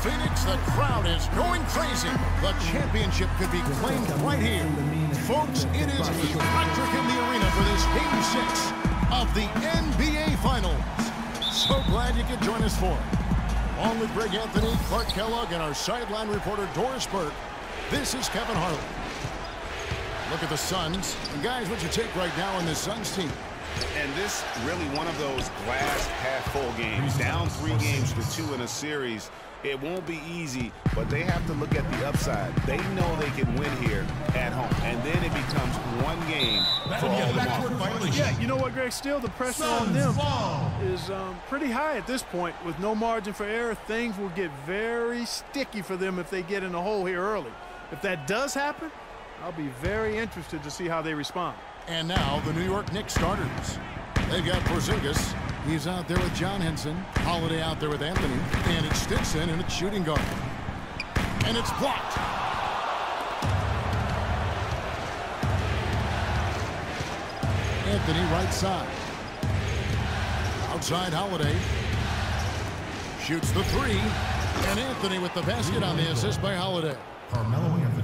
Phoenix, the crowd is going crazy. The championship could be claimed right here. Folks, it is electric in the arena for this Game 6 of the NBA Finals. So glad you could join us for it. Along with Greg Anthony, Clark Kellogg, and our sideline reporter Doris Burke, this is Kevin Harlan. Look at the Suns. And guys, what's your take right now on this Suns team? And this really one of those glass half full games. Down 3 games to 2 in a series. It won't be easy, but they have to look at the upside. They know they can win here at home, and then it becomes one game for all the marbles. Yeah, you know what, Greg? Still, the pressure on them is pretty high at this point. With no margin for error, things will get very sticky for them if they get in a hole here early. If that does happen, I'll be very interested to see how they respond. And now the New York Knicks starters. They've got Porzingis. He's out there with John Henson. Holiday out there with Anthony. And it's Stinson, and it's shooting guard. And it's blocked. Anthony right side. Outside Holiday. Shoots the 3. And Anthony with the basket on the assist by Holiday.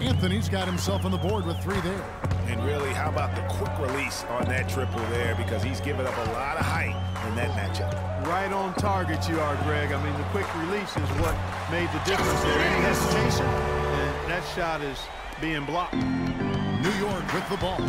Anthony's got himself on the board with 3 there. And really, how about the quick release on that triple there, because he's given up a lot of height in that matchup. Right on target you are, Greg. I mean, the quick release is what made the difference there. Any hesitation, and that shot is being blocked. New York with the ball.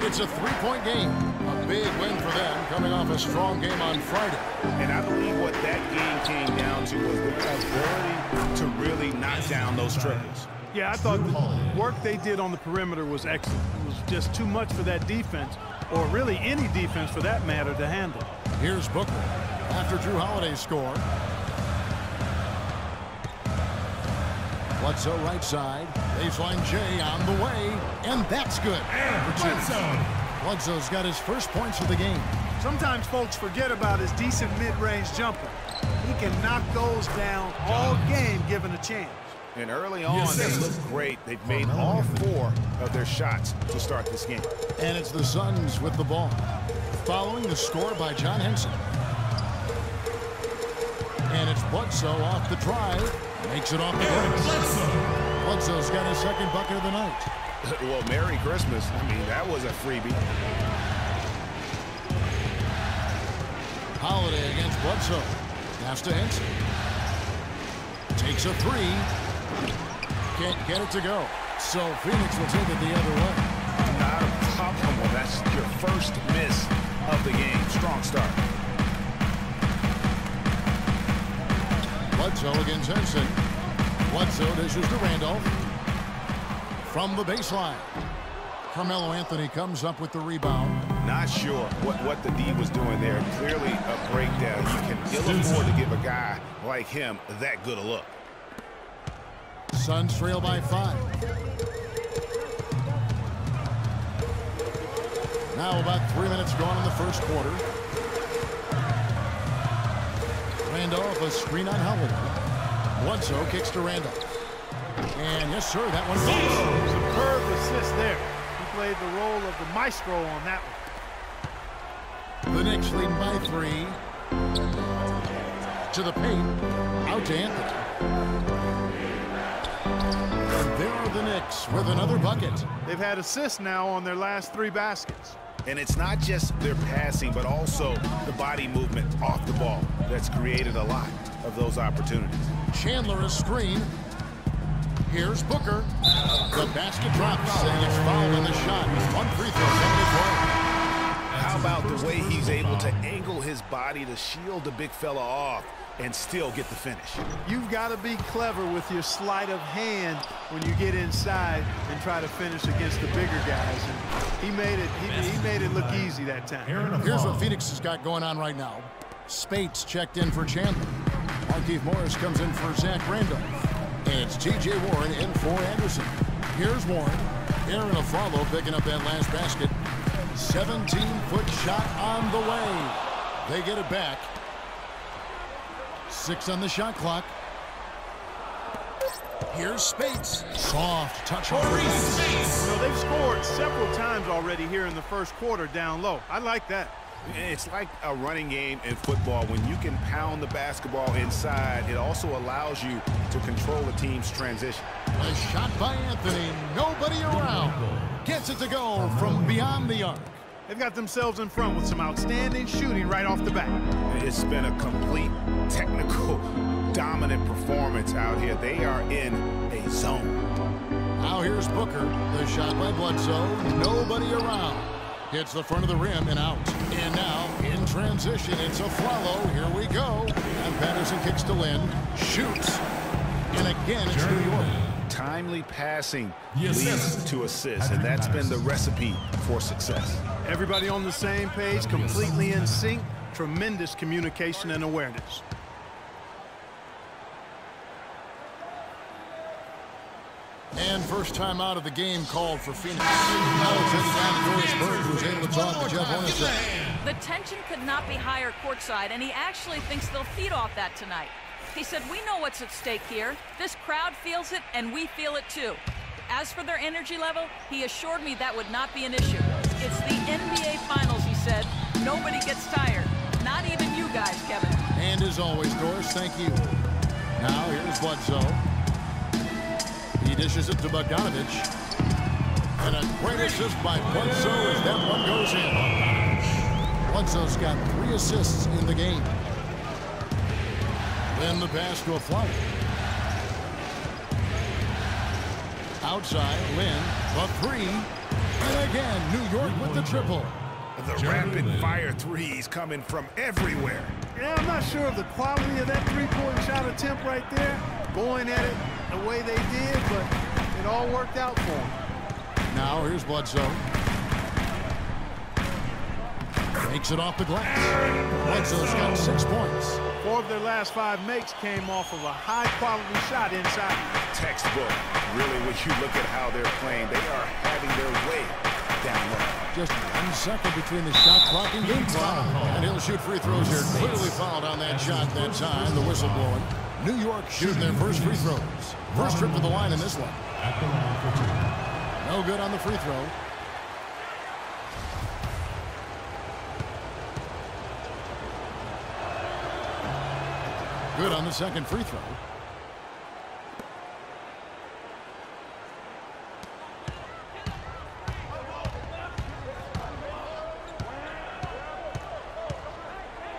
It's a 3-point game. A big win for them, coming off a strong game on Friday. And I believe what that game came down to was the ability to really knock down those triples. Yeah, I thought the work they did on the perimeter was excellent. It was just too much for that defense, or really any defense for that matter, to handle. Here's Booker after Drew Holiday's score. Bledsoe right side. Baseline J on the way, and that's good. Bledsoe's got his first points of the game. Sometimes folks forget about his decent mid-range jumper. He can knock those down all game given a chance. And early on, they look great. They've made all 4 of their shots to start this game. And it's the Suns with the ball. Following the score by John Henson. And it's Bledsoe off the drive. Makes it off the glass. Bledsoe's got his second bucket of the night. Well, Merry Christmas. I mean, that was a freebie. Holiday against Bledsoe. Pass to Henson. Takes a 3. Can't get it to go. So Phoenix will take it the other way. Not a problem. Well, that's your first miss of the game. Strong start. Bledsoe against Henson. Bledsoe dishes to Randolph. From the baseline. Carmelo Anthony comes up with the rebound. Not sure what the D was doing there. Clearly a breakdown. You can ill afford to give a guy like him that good a look. Suns trail by 5. Now about 3 minutes gone in the first quarter. Randolph, a screen on Holiday. Bledsoe kicks to Randolph. And yes, sir, that one goes. Superb assist there. He played the role of the maestro on that one. The Knicks lead by 3. To the paint. Out to Anthony. And there are the Knicks with another bucket. They've had assists now on their last 3 baskets. And it's not just their passing, but also the body movement off the ball that's created a lot of those opportunities. Chandler a screen. Here's Booker. The basket drops, and it's fouled in the shot. 1 free throw coming his way. How about the way he's able to angle his body to shield the big fella off and still get the finish? You've got to be clever with your sleight of hand when you get inside and try to finish against the bigger guys. And he made it look easy that time. Here's what Phoenix has got going on right now. Spates checked in for Chandler. Markieff Morris comes in for Zach Randolph. And it's T.J. Warren in for Anderson. Here's Warren. Aaron Aflalo picking up that last basket. 17-foot shot on the way. They get it back. 6 on the shot clock. Here's Spates. Soft touch on Spates. You know, they've scored several times already here in the first quarter down low. I like that. It's like a running game in football. When you can pound the basketball inside, it also allows you to control the team's transition. A shot by Anthony. Nobody around. Gets it to go from beyond the arc. They've got themselves in front with some outstanding shooting right off the bat. It's been a complete technical, dominant performance out here. They are in a zone. Now here's Booker. The shot by Bledsoe. Nobody around. Hits the front of the rim and out. And now in transition, it's a follow. Here we go. And Patterson kicks to Lynn. Shoots. And again, it's New York. Timely passing leads to assists, and that's been the recipe for success. Everybody on the same page, completely in sync. Tremendous communication and awareness. And first time out of the game called for Phoenix. Now it's in down Doris Bird, who's able to talk to Jeff Hornacek. The tension could not be higher courtside, and he actually thinks they'll feed off that tonight. He said, we know what's at stake here. This crowd feels it, and we feel it too. As for their energy level, he assured me that would not be an issue. It's the NBA Finals, he said. Nobody gets tired. Not even you guys, Kevin. And as always, Doris, thank you. Now here's Bledsoe. He dishes it to Bogdanovich. And a great assist by Bledsoe as that one goes in. Bledsoe's got 3 assists in the game. Then the pass to a Flyer. Outside, Lynn, the 3. And again, New York with the triple. The rapid-fire threes coming from everywhere. Yeah, I'm not sure of the quality of that three-point shot attempt right there. Going at it the way they did, but it all worked out for them. Now here's Bledsoe. Makes it off the glass. Bledsoe's got 6 points. 4 of their last 5 makes came off of a high-quality shot inside. Textbook. Really, when you look at how they're playing, they are having their way down low. Just 1 second between the shot clock and game clock. And he'll shoot free throws here. Clearly fouled on that shot that time. The whistle blowing. New York shooting their first free throws. First trip to the line in this one. No good on the free throw. Good on the second free throw.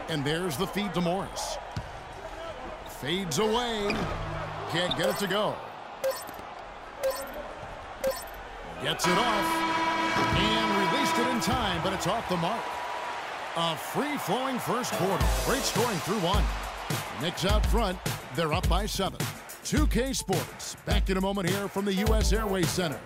And there's the feed to Morris. Fades away. Can't get it to go. Gets it off. And released it in time, but it's off the mark. A free-flowing first quarter. Great scoring through 1. Knicks out front. They're up by 7. 2K Sports. Back in a moment here from the U.S. Airways Center.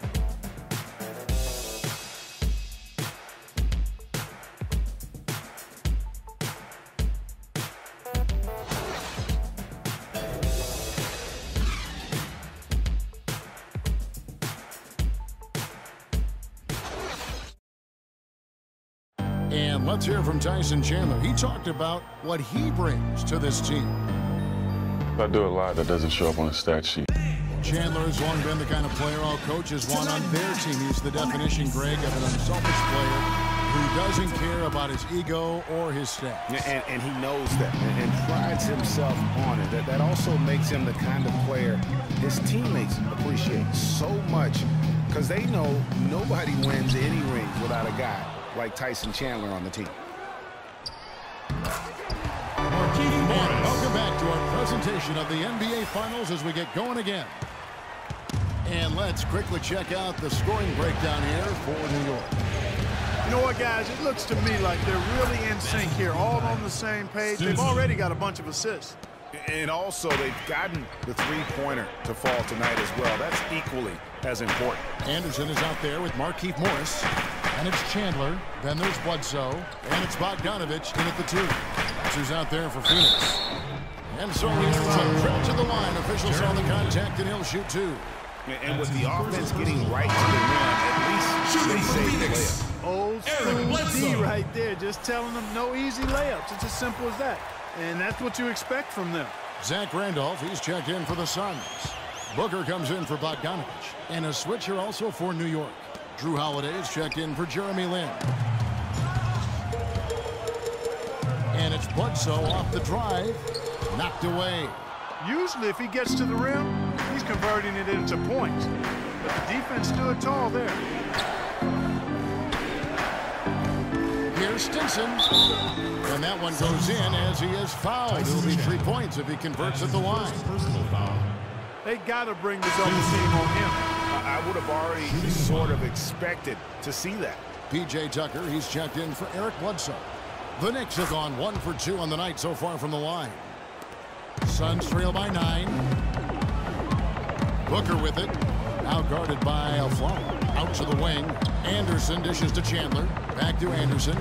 And let's hear from Tyson Chandler. He talked about what he brings to this team. I do a lot that doesn't show up on a stat sheet. Chandler has long been the kind of player all coaches want on their team. He's the definition, Greg, of an unselfish player who doesn't care about his ego or his stats. And he knows that and prides himself on it. That also makes him the kind of player his teammates appreciate so much because they know nobody wins any rings without a guy like Tyson Chandler on the team. And welcome back to our presentation of the NBA Finals as we get going again. And let's quickly check out the scoring breakdown here for New York. You know what, guys? It looks to me like they're really in sync here, all on the same page. They've already got a bunch of assists. And also, they've gotten the three-pointer to fall tonight as well. That's equally as important. Anderson is out there with Markieff Morris. And it's Chandler. Then there's Bledsoe. And it's Bogdanovich in at the 2. That's who's out there for Phoenix. And so here's a trip to the line. Officials saw the contact, and he'll shoot 2. And with the offense getting right to the rim, at least they save the layup. Old school D right there, just telling them no easy layups. It's as simple as that. And that's what you expect from them. Zach Randolph, he's checked in for the Suns. Booker comes in for Bogdanovich. And a switcher also for New York. Drew Holiday is checked in for Jeremy Lin. And it's Bledsoe off the drive. Knocked away. Usually if he gets to the rim, he's converting it into points. But the defense stood tall there. Here's Stinson. And that one goes in as he is fouled. It'll be 3 points if he converts at the line. They got to bring the double team on him. I would have already sort of expected to see that. P.J. Tucker, he's checked in for Eric Bledsoe. The Knicks have gone 1 for 2 on the night so far from the line. Suns trail by 9. Booker with it. Now guarded by Aflalo. Out to the wing. Anderson dishes to Chandler. Back to Anderson.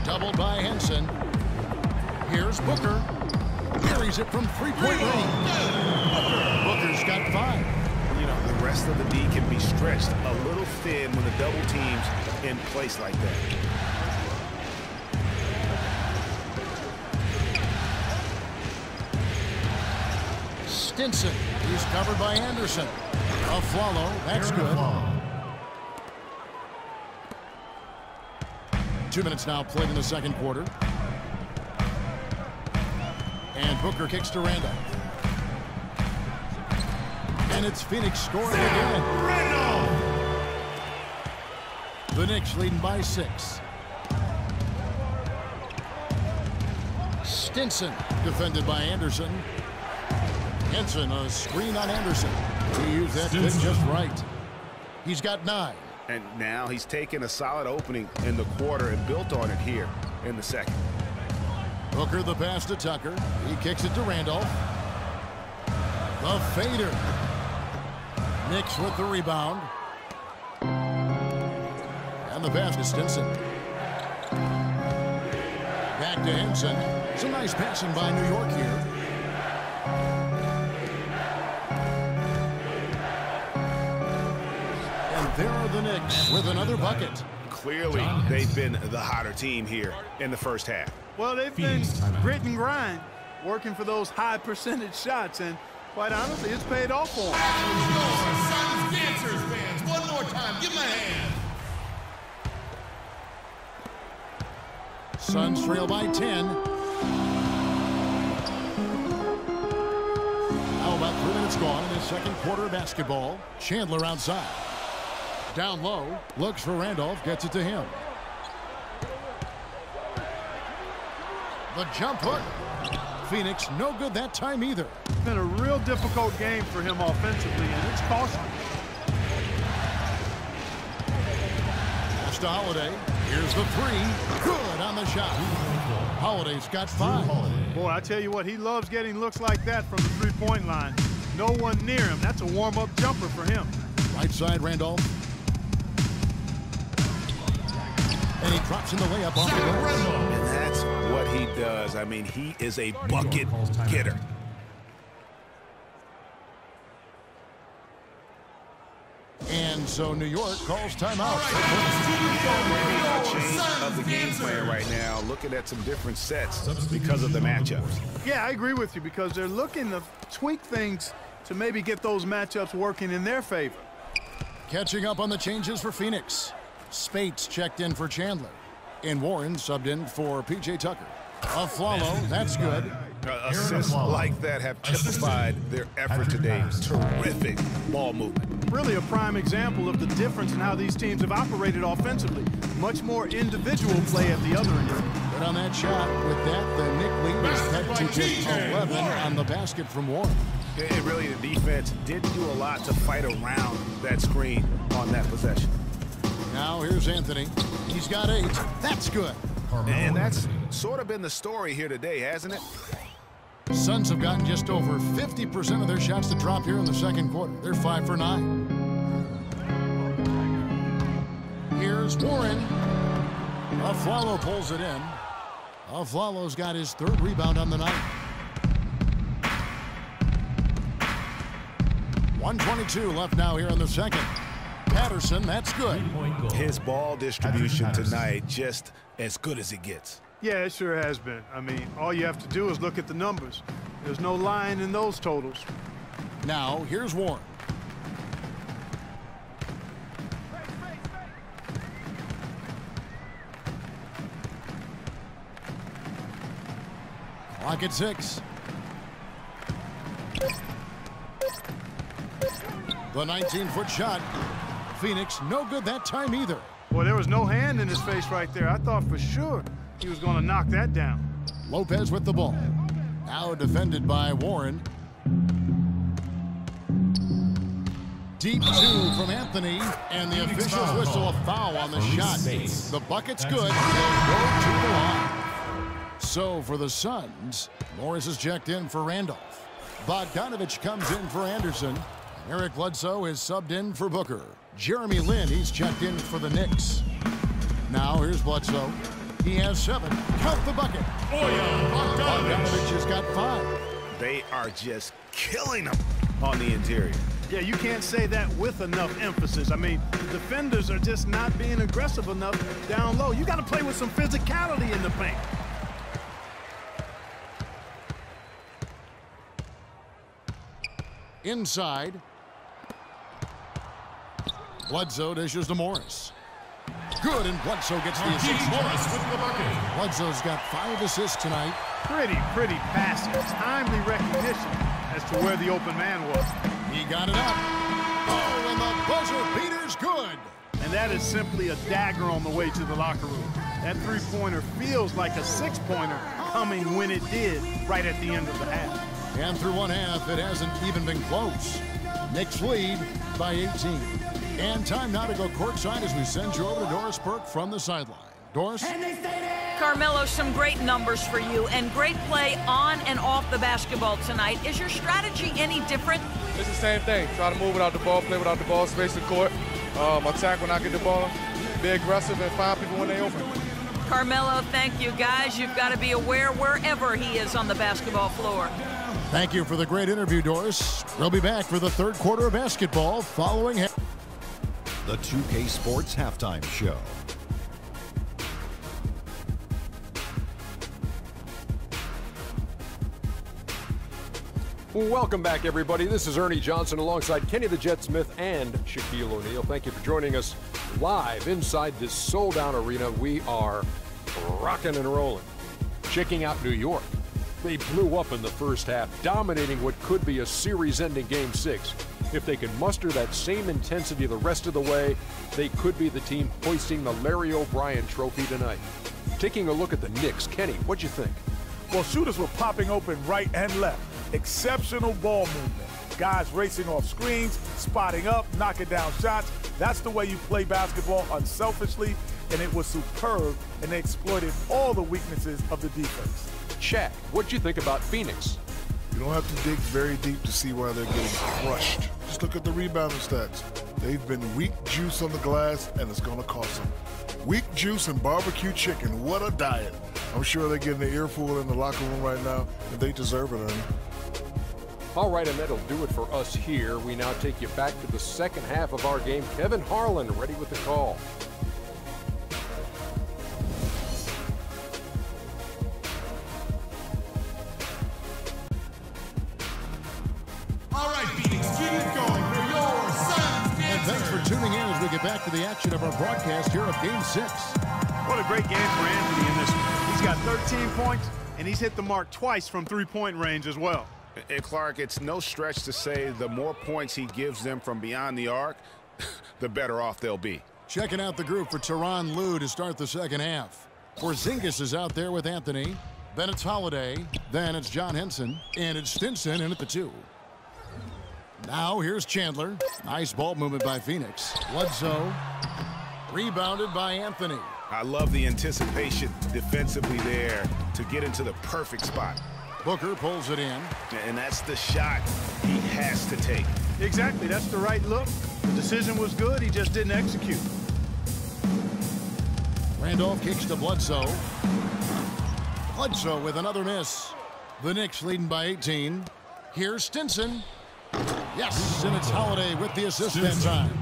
Doubled by Henson. Here's Booker. Carries it from three-point range. Booker's got 5. You know, the rest of the D can be stretched a little thin when the double team's in place like that. Stinson. He's covered by Anderson. Aflalo. That's good. 2 minutes now played in the second quarter. And Booker kicks to Randall. And it's Phoenix scoring again. The Knicks leading by 6. Stinson defended by Anderson. Henson, a screen on Anderson. He used that pick just right. He's got 9. And now he's taken a solid opening in the quarter and built on it here in the second. Booker the pass to Tucker. He kicks it to Randolph. The fader. Knicks with the rebound. And the pass to Stinson. Back to Henson. Some nice passing by New York here. And there are the Knicks with another bucket. Clearly, they've been the hotter team here in the first half. Well, they've been grit and grind, working for those high percentage shots, and quite honestly, it's paid off for them. Suns Dancers fans, one more time, give them a hand. Suns trail by 10. Now about 3 minutes gone in the second quarter of basketball. Chandler outside. Down low, looks for Randolph, gets it to him. The jump hook. Phoenix no good that time either. It's been a real difficult game for him offensively, and it's costly. Pass to Holiday. Here's the 3. Good on the shot. Holiday's got 5. Boy, I tell you what, he loves getting looks like that from the three-point line. No one near him. That's a warm-up jumper for him. Right side, Randolph. And he drops in the layup off the glass. And that's what he does. I mean, he is a bucket getter. And so New York calls timeout. Maybe a change of the game plan right now, looking at some different sets because of the matchups. Yeah, I agree with you because they're looking to tweak things to maybe get those matchups working in their favor. Catching up on the changes for Phoenix. Spates checked in for Chandler. And Warren subbed in for P.J. Tucker. Aflalo, that's good. Assists like that have justified their effort today. Terrific ball movement. Really a prime example of the difference in how these teams have operated offensively. Much more individual play at the other end. But on that shot, with that, the Knick lead is cut to just 11 on the basket from Warren. And really, the defense didn't do a lot to fight around that screen on that possession. Now here's Anthony. He's got 8. That's good. And that's sort of been the story here today, hasn't it? Suns have gotten just over 50% of their shots to drop here in the second quarter. They're 5 for 9. Here's Warren. Aflalo pulls it in. Aflalo's got his 3rd rebound on the night. 1:22 left now here in the second. Patterson, that's good. His ball distribution tonight just as good as it gets. Yeah, it sure has been. I mean, all you have to do is look at the numbers. There's no lying in those totals. Now, here's Warren. Clock at 6. The 19-foot shot. Phoenix, no good that time either. Boy, there was no hand in his face right there. I thought for sure he was going to knock that down. Lopez with the ball. Now defended by Warren. Deep 2 from Anthony, and the officials whistle a foul on the shot. The bucket's good. They'll go to the line. So for the Suns, Morris is checked in for Randolph. Bogdanovich comes in for Anderson. Eric Bledsoe is subbed in for Booker. Jeremy Lin, he's checked in for the Knicks. Now here's Bledsoe. He has 7. Count the bucket. Bogdanovich has got 5. They are just killing them on the interior. Yeah, you can't say that with enough emphasis. I mean, the defenders are just not being aggressive enough down low. You got to play with some physicality in the paint. Inside. Bledsoe dishes to Morris. Good, and Bledsoe gets the assist. Morris with the bucket. Bledsoe's got 5 assists tonight. Pretty passing. Timely recognition as to where the open man was. He got it up. Oh, and the buzzer beater's good. And that is simply a dagger on the way to the locker room. That three-pointer feels like a 6-pointer coming when it did right at the end of the half. And through one half, it hasn't even been close. Knicks lead by 18. And time now to go courtside as we send you over to Doris Burke from the sideline. Doris? Carmelo, some great numbers for you and great play on and off the basketball tonight. Is your strategy any different? It's the same thing. Try to move without the ball, play without the ball, space the court, attack when I get the ball, be aggressive and find people when they open. Carmelo, thank you, guys. You've got to be aware wherever he is on the basketball floor. Thank you for the great interview, Doris. We'll be back for the third quarter of basketball following the 2K Sports Halftime Show. Welcome back, everybody. This is Ernie Johnson alongside Kenny the Jet Smith and Shaquille O'Neal. Thank you for joining us live inside this sold-out arena. We are rocking and rolling. Checking out New York. They blew up in the first half, dominating what could be a series-ending Game 6. If they can muster that same intensity the rest of the way, they could be the team hoisting the Larry O'Brien Trophy tonight. Taking a look at the Knicks, Kenny, what'd you think? Well, shooters were popping open right and left. Exceptional ball movement. Guys racing off screens, spotting up, knocking down shots. That's the way you play basketball unselfishly, and it was superb, and they exploited all the weaknesses of the defense. Shaq, what'd you think about Phoenix? You don't have to dig very deep to see why they're getting crushed. Just look at the rebounding stats. They've been weak juice on the glass, and it's going to cost them. Weak juice and barbecue chicken. What a diet. I'm sure they're getting the earful in the locker room right now, and they deserve it, Ernie. All right, and that'll do it for us here. We now take you back to the second half of our game. Kevin Harlan ready with the call. All right, Phoenix, keep it going for your Suns. And thanks for tuning in as we get back to the action of our broadcast here of Game 6. What a great game for Anthony in this one. He's got 13 points, and he's hit the mark twice from three-point range as well. And Clark, it's no stretch to say the more points he gives them from beyond the arc, the better off they'll be. Checking out the group for Tyronn Lue to start the second half. Porzingis is out there with Anthony. Then it's Holiday. Then it's John Henson. And it's Stinson in at the 2. Now here's Chandler. Nice ball movement by Phoenix. Bledsoe. Rebounded by Anthony. I love the anticipation defensively there to get into the perfect spot. Booker pulls it in. And that's the shot he has to take. Exactly. That's the right look. The decision was good. He just didn't execute. Randolph kicks to Bledsoe. Bledsoe with another miss. The Knicks leading by 18. Here's Stinson. Yes, and it's Holiday with the assist that time.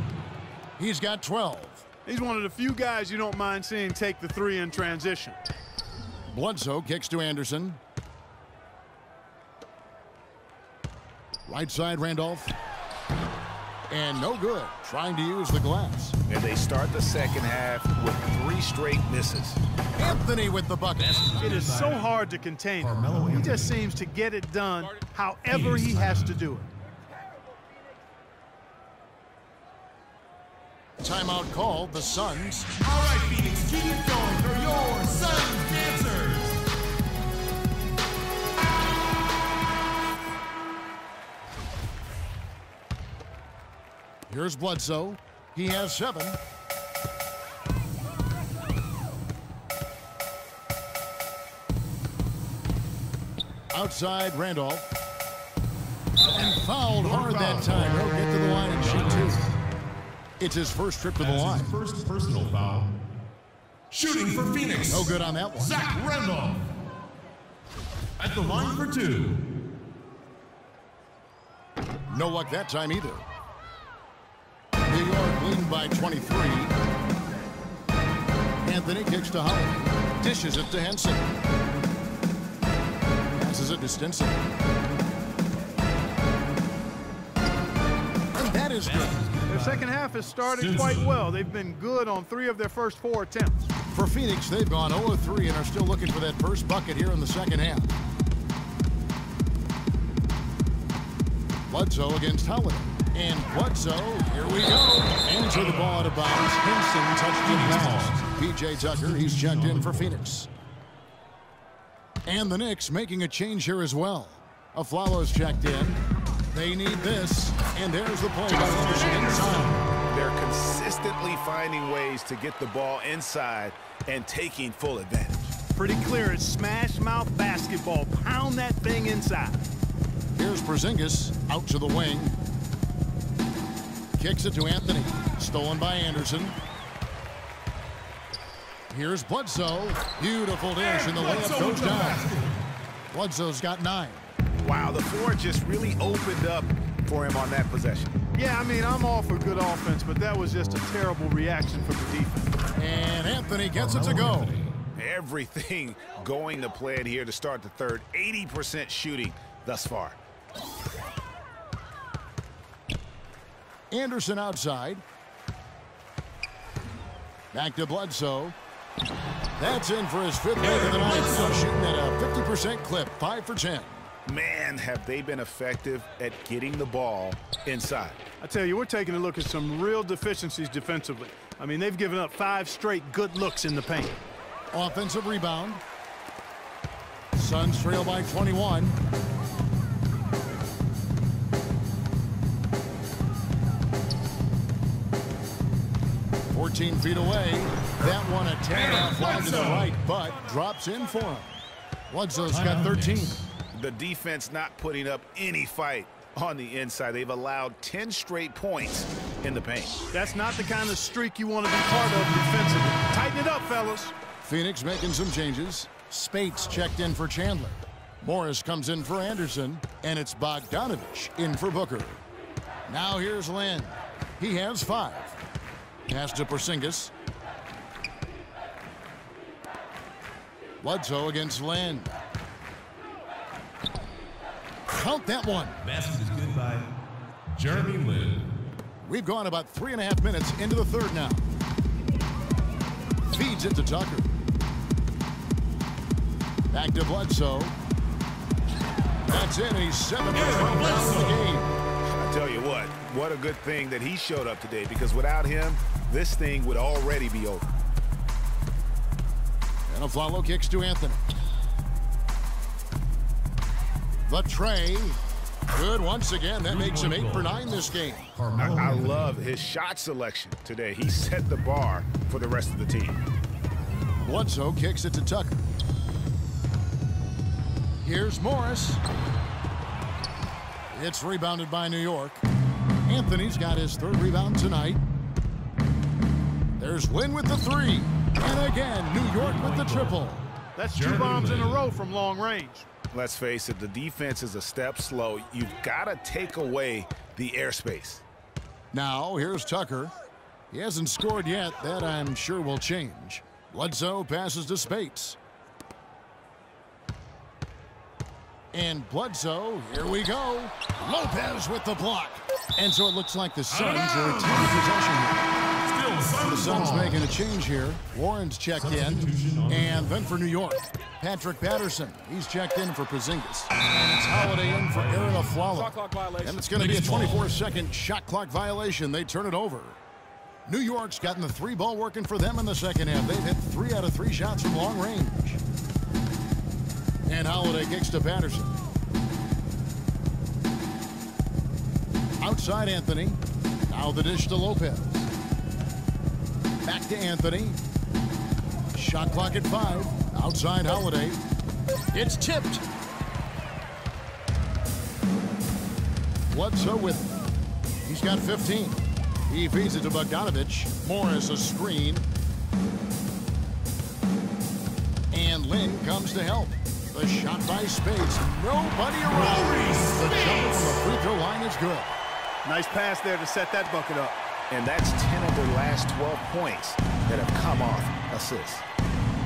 He's got 12. He's one of the few guys you don't mind seeing take the 3 in transition. Bledsoe kicks to Anderson. Right side, Randolph. And no good, trying to use the glass. And they start the second half with 3 straight misses. Anthony with the bucket. It is so hard to contain him. He just seems to get it done however he has to do it. Timeout called, the Suns. All right, Phoenix, keep it going for your Suns dancers. Here's Bledsoe. He has 7. Outside, Randolph. And fouled hard that time. He'll get to the line and shoot 2. It's his first trip to the line. His first personal foul. Shooting for Phoenix. No good on that one. Zach Randolph. At the line for 2. No luck that time either. New York leading by 23. Anthony kicks to Holiday. Dishes it to Henson. Passes it to Stinson. And that is good. Their second half has started quite well. They've been good on 3 of their first 4 attempts. For Phoenix, they've gone 0-3 and are still looking for that first bucket here in the second half. Bledsoe against Holiday. And Bledsoe, here we go. Into the ball out of bounds. Henson touched in pass. P.J. Tucker, he's checked in for Phoenix. And the Knicks making a change here as well. Aflalo's checked in. They need this. And there's the play by Anderson inside. They're consistently finding ways to get the ball inside and taking full advantage. Pretty clear. It's smash mouth basketball. Pound that thing inside. Here's Porzingis out to the wing. Kicks it to Anthony. Stolen by Anderson. Here's Bledsoe. Beautiful dish, and the layup goes down. Bledsoe's got 9. Wow, the floor just really opened up for him on that possession. Yeah, I mean, I'm all for good offense, but that was just a terrible reaction from the defense. And Anthony gets it to go. Everything going to plan here to start the third. 80% shooting thus far. Anderson outside. Back to Bledsoe. That's in for his 5th leg of the night. Now shooting at a 50% clip, 5 for 10. Man, have they been effective at getting the ball inside. I tell you, we're taking a look at some real deficiencies defensively. I mean, they've given up 5 straight good looks in the paint. Offensive rebound. Suns trail by 21. "14 feet away. That one a tear-off line to the right, but drops in for him. Bledsoe's got 13. The defense not putting up any fight on the inside. They've allowed 10 straight points in the paint. That's not the kind of streak you want to be part of defensively. Tighten it up, fellas. Phoenix making some changes. Spates checked in for Chandler. Morris comes in for Anderson, and it's Bogdanovich in for Booker. Now here's Lynn. He has 5. Pass to Porzingis. Bledsoe against Lynn. Count that one. Basket is good by Jeremy Lin. We've gone about 3.5 minutes into the third now. Feeds it to Tucker. Back to Bledsoe. That's in. He's 7 for 12 now in the game. I tell you what a good thing that he showed up today, because without him, this thing would already be over. And Aflalo kicks to Anthony. The tray. Good once again. That makes him 8 for 9 this game. I love his shot selection today. He set the bar for the rest of the team. Bledsoe kicks it to Tucker. Here's Morris. It's rebounded by New York. Anthony's got his 3rd rebound tonight. There's Lynn with the 3. And again, New York with the triple. That's 2 bombs in a row from long range. Let's face it, the defense is a step slow. You've got to take away the airspace. Now, here's Tucker. He hasn't scored yet. That, I'm sure, will change. Bledsoe passes to Spates. And Bledsoe, here we go. Lopez with the block. And so it looks like the Suns are taking possession here. The Suns making a change here. Warren's checked in. And then for New York, Patrick Patterson. He's checked in for Porzingis. And it's Holiday in for Aaron Aflalo. And it's going to be a 24-second shot clock violation. They turn it over. New York's gotten the 3-ball working for them in the second half. They've hit 3 out of 3 shots from long range. And Holiday kicks to Patterson. Outside Anthony. Now the dish to Lopez. Back to Anthony. Shot clock at 5. Outside Holiday. It's tipped. Bledsoe with it. He's got 15. He feeds it to Bogdanovich. Morris a screen. And Lynn comes to help. The shot by Spades. Nobody around. The jump from the free throw line is good. Nice pass there to set that bucket up. And that's 10 of their last 12 points that have come off assists.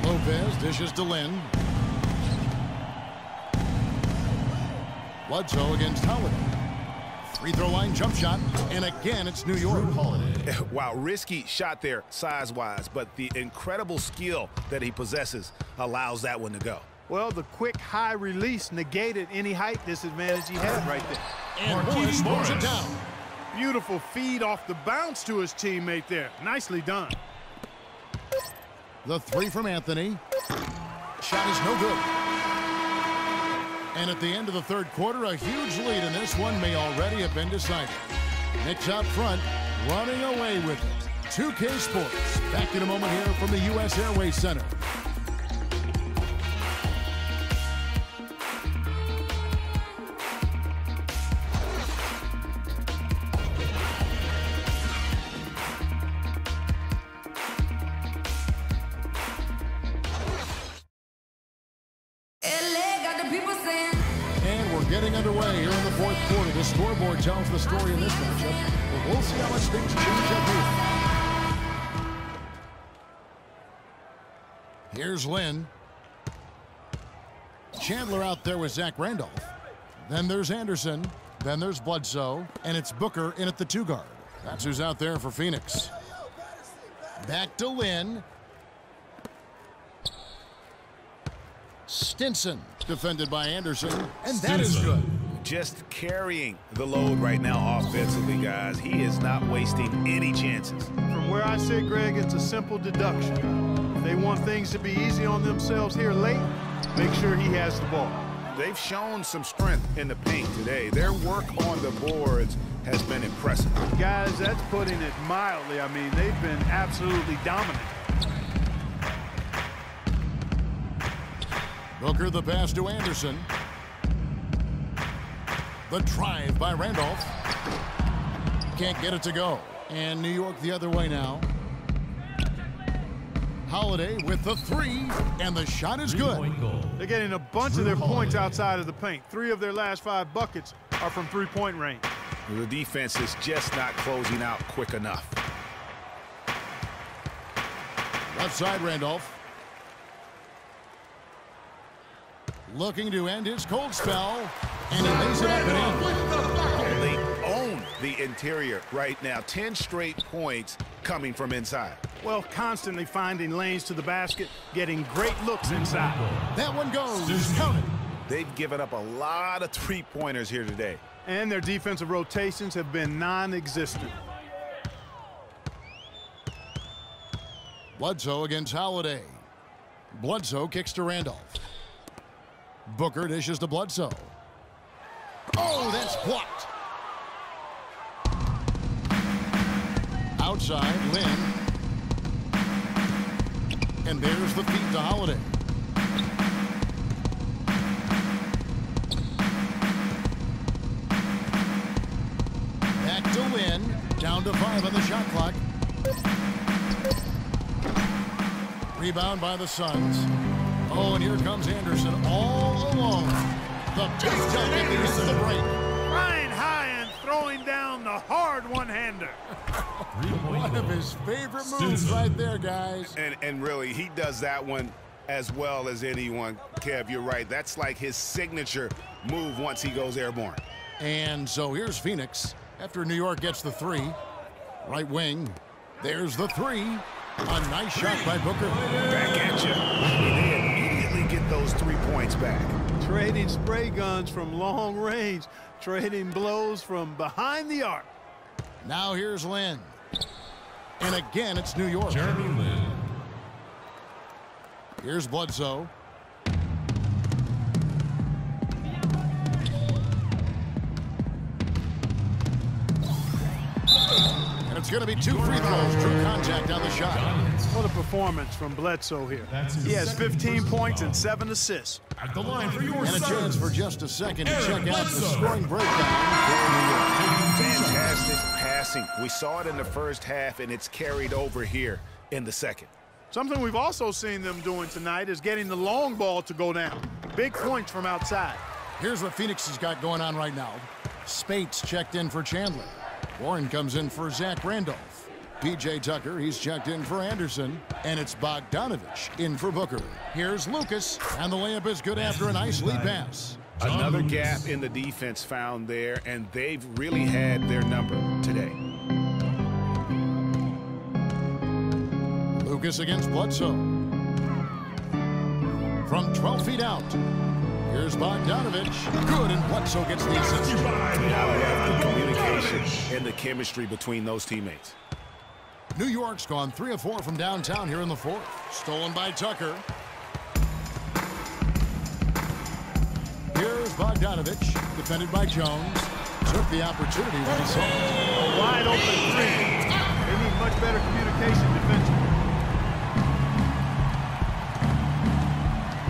Lopez dishes to Lynn. Bledsoe against Holiday. Free throw line jump shot. And again, it's New York. Wow, risky shot there size-wise, but the incredible skill that he possesses allows that one to go. Well, the quick high release negated any height disadvantage he had right there. And Morris mows it down. Beautiful feed off the bounce to his teammate there. Nicely done. The 3 from Anthony. Shot is no good. And at the end of the third quarter, a huge lead in this one may already have been decided. Knicks out front, running away with it. 2K Sports. Back in a moment here from the U.S. Airways Center. Getting underway here in the fourth quarter. The scoreboard tells the story in this matchup, but we'll see how much things change up here. Here's Lynn. Chandler out there with Zach Randolph. Then there's Anderson. Then there's Bledsoe. And it's Booker in at the 2 guard. That's who's out there for Phoenix. Back to Lynn. Stinson defended by Anderson, and that is good. Just carrying the load right now offensively, guys. He is not wasting any chances. From where I sit, Greg, it's a simple deduction. If they want things to be easy on themselves here late, make sure he has the ball. They've shown some strength in the paint today. Their work on the boards has been impressive. Guys, that's putting it mildly. I mean, they've been absolutely dominant. Booker the pass to Anderson. The drive by Randolph. Can't get it to go. And New York the other way now. Holiday with the 3, and the shot is good. They're getting a bunch of their points outside of the paint. 3 of their last 5 buckets are from 3-point range. The defense is just not closing out quick enough. Left side Randolph. Looking to end his cold spell, and he lays it up and in. They own the interior right now. 10 straight points coming from inside. Well, constantly finding lanes to the basket, getting great looks inside. That one goes. Count it. They've given up a lot of 3-pointers here today. And their defensive rotations have been non-existent. Bledsoe against Holiday. Bledsoe kicks to Randolph. Booker dishes to Bledsoe. Oh, that's blocked. Outside, Lynn. And there's the feed to Holiday. Back to Lynn. Down to 5 on the shot clock. Rebound by the Suns. Oh, and here comes Anderson all alone. The big dunk at the end of the break. Flying high and throwing down the hard one-hander. One of his favorite moves right there, guys. And really, he does that one as well as anyone. Kev, you're right. That's like his signature move once he goes airborne. And so here's Phoenix. after New York gets the three. Right wing. There's the three. A nice shot by Booker. Back at you. They immediately get those 3 points back. Trading spray guns from long range. Trading blows from behind the arc. Now here's Lin. And again, it's New York. Jeremy Lin. Here's Bledsoe. And it's going to be 2 free throws. True contact on the shot. What a performance from Bledsoe here. He has 15 points and 7 assists. At the line for your And a chance for just a second to check out the scoring breakdown. Fantastic passing. We saw it in the first half, and it's carried over here in the second. Something we've also seen them doing tonight is getting the long ball to go down. Big points from outside. Here's what Phoenix has got going on right now. Spates checked in for Chandler. Warren comes in for Zach Randolph. P.J. Tucker, he's checked in for Anderson. And it's Bogdanovich in for Booker. Here's Lucas, and the layup is good after a nice lead pass. Another gap in the defense found there, and they've really had their number today. Lucas against Bledsoe. From 12 feet out. Here's Bogdanovich. Good, and Bledsoe gets the assist. Now we have the communication and the chemistry between those teammates. New York's gone 3 of 4 from downtown here in the fourth. Stolen by Tucker. Here's Bogdanovich, defended by Jones. Took the opportunity when he saw it. A wide open three. They need much better communication defensively.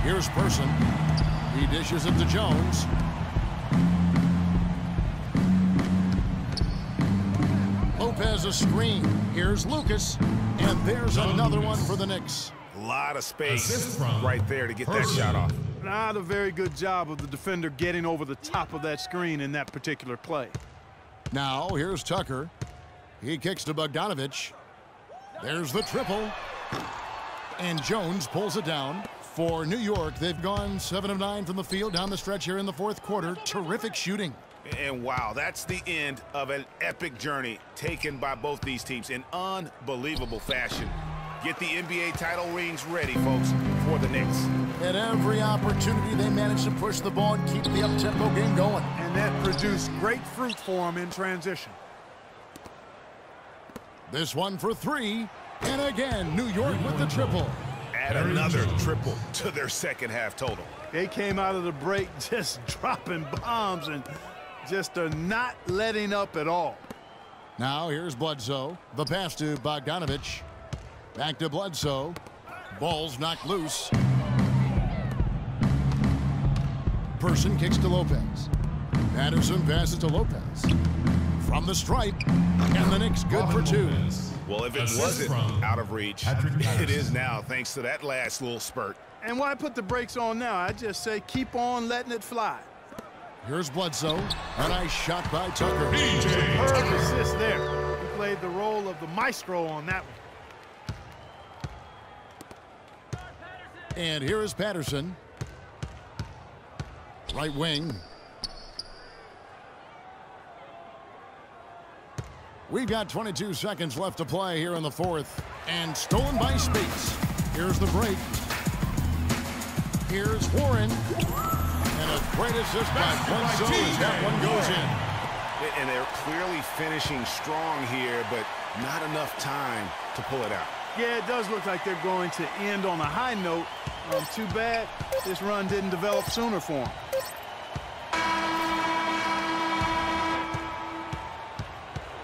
Here's Person. He dishes it to Jones. Lopez a screen. Here's Lucas. And there's another one for the Knicks. A lot of space right there to get that shot off. Not a very good job of the defender getting over the top of that screen in that particular play. Now here's Tucker. He kicks to Bogdanovich. There's the triple. And Jones pulls it down. For New York, they've gone 7 of 9 from the field down the stretch here in the fourth quarter. Terrific shooting. And wow, that's the end of an epic journey taken by both these teams in unbelievable fashion. Get the NBA title rings ready, folks, for the Knicks. At every opportunity, they managed to push the ball and keep the up-tempo game going. And that produced great fruit for them in transition. This one for 3. And again, New York with the triple. Add another triple to their second half total. They came out of the break just dropping bombs and just are not letting up at all. Now here's Bledsoe. The pass to Bogdanovich. Back to Bledsoe. Ball's knocked loose. Person kicks to Lopez. Patterson passes to Lopez. From the stripe. And the Knicks good for 2. Well, if it wasn't out of reach, it is now, thanks to that last little spurt. And why put the brakes on now? I just say keep on letting it fly. Here's Bledsoe. A nice shot by Tucker. Superb assist there. He played the role of the maestro on that one. And here is Patterson. Right wing. We've got 22 seconds left to play here in the fourth. And stolen by Spates. Here's the break. Here's Warren. And a great assist by Bledsoe as that one goes in. And they're clearly finishing strong here, but not enough time to pull it out. Yeah, it does look like they're going to end on a high note. Too bad this run didn't develop sooner for them.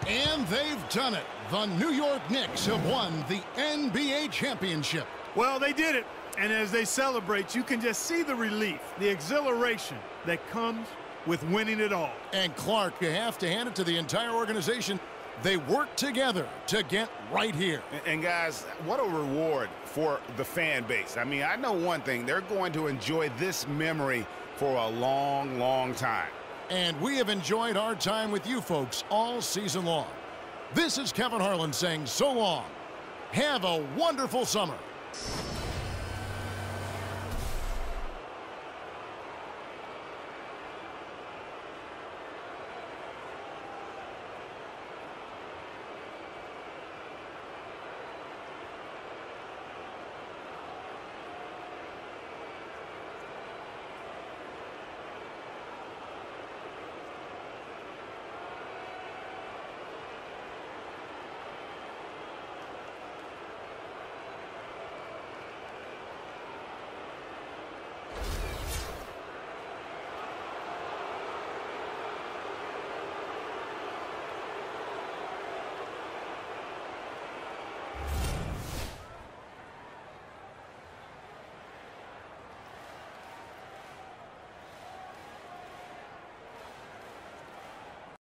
And they've done it. The New York Knicks have won the NBA championship. Well, they did it. And as they celebrate, you can just see the relief, the exhilaration that comes with winning it all. And Clark, you have to hand it to the entire organization. They worked together to get right here. And guys, what a reward for the fan base. I mean, I know one thing. They're going to enjoy this memory for a long, long time. And we have enjoyed our time with you folks all season long. This is Kevin Harlan saying so long. Have a wonderful summer.